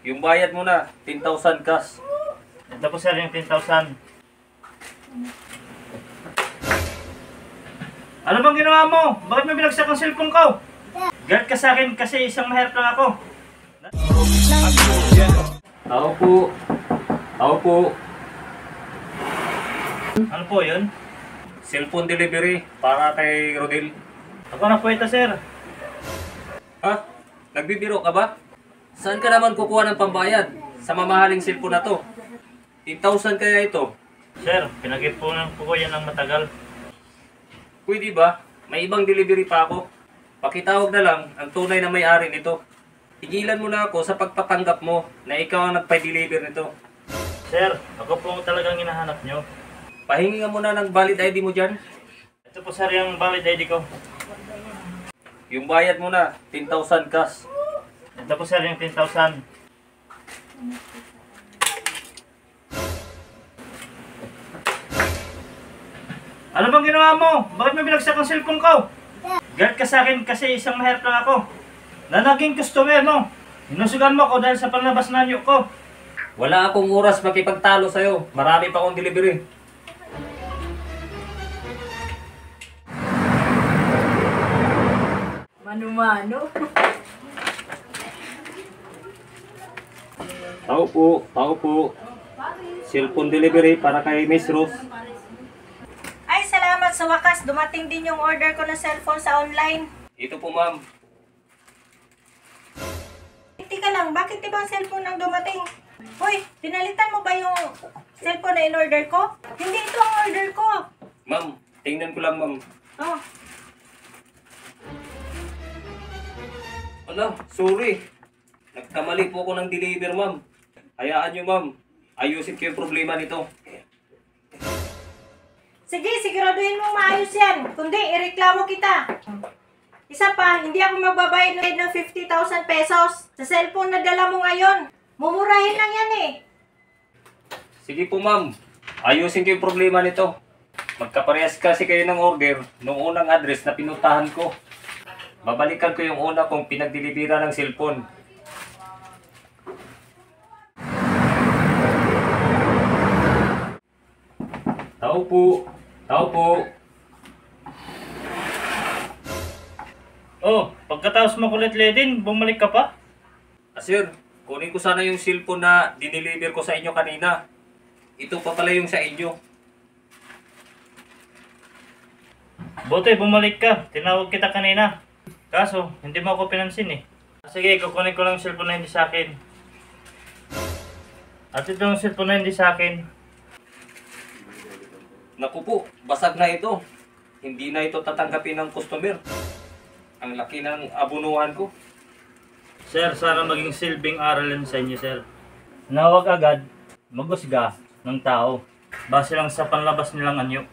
Yung bayad mo na, 10,000 cash. Ito po sir yung 10,000. Ano bang ginawa mo? Bakit mo binagsak ang cellphone ko? Galit ka sa akin kasi isang mahirap lang ako. Tao po. Tao po. Ano po yun? Cellphone delivery para kay Rodel. Ako na po ito sir. Ha? Nagbibiro ka ba? Saan ka naman kukuha ng pambayad? Sa mamahaling cellphone na to. 10,000 kaya ito. Sir, pinag-ipunan po ko yan ng matagal. Pwede ba? May ibang delivery pa ako. Pakitawag na lang ang tunay na may-ari nito. Tigilan mo na ako sa pagpapanggap mo na ikaw ang nagpa-deliver nito. Sir, ako po talagang hinahanap nyo. Pahingi nga muna ng valid ID mo dyan. Ito po sir yung valid ID ko. Yung bayad mo na, 10,000 cash. Ito po sir yung 10,000. Ano bang ginawa mo? Bakit mo binagsak ang cellphone ko? Galit ka sa akin kasi isang mahirap lang ako. Na naging customer mo. Hinusugan mo ko dahil sa panlabas na anyo ko. Wala akong oras makipagtalo sa'yo. Marami pa akong delivery. Mano-mano. Tao po. Tao po. Cellphone delivery para kay Miss Rose. Ay, salamat sa wakas. Dumating din yung order ko ng cellphone sa online. Ito po ma'am. Teka lang, bakit ibang cellphone ang dumating? Hoy, pinalitan mo ba yung cellphone na in-order ko? Hindi ito ang order ko. Ma'am, tingnan ko lang ma'am. Oh, Ala, sorry. Nagkamali po ako ng deliver ma'am. Hayaan nyo ma'am. Ayusin ko yung problema nito. sige, siguraduhin mong maayos yan. Kundi, ireklamo kita. Isa pa, hindi ako magbabayad ng 50,000 pesos sa cellphone na dala mo ngayon. Mumurahin lang yan eh. Sige po ma'am. Ayusin ko yung problema nito. Magkaparehas kasi kayo ng order nung unang address na pinuntahan ko. Babalikan ko yung una kong pinagdelibera ng cellphone. Tao po. Tao po. Oh, pagkatapos makulit din, bumalik ka pa? Sir, kunin ko sana yung cellphone na dineliver ko sa inyo kanina. Ito pa pala yung sa inyo. Buti, bumalik ka. Tinawag kita kanina. Kaso, hindi mo ako pinansin eh. Sige, kukunin ko lang yung cellphone na hindi sa akin. At ito yung cellphone na hindi sa akin. Naku po, basag na ito. Hindi na ito tatanggapin ng customer. Ang laki ng abunuhan ko. Sir, sana maging silbing aral yun sa inyo, sir. Na huwag agad magusga ng tao base lang sa panlabas nilang anyo.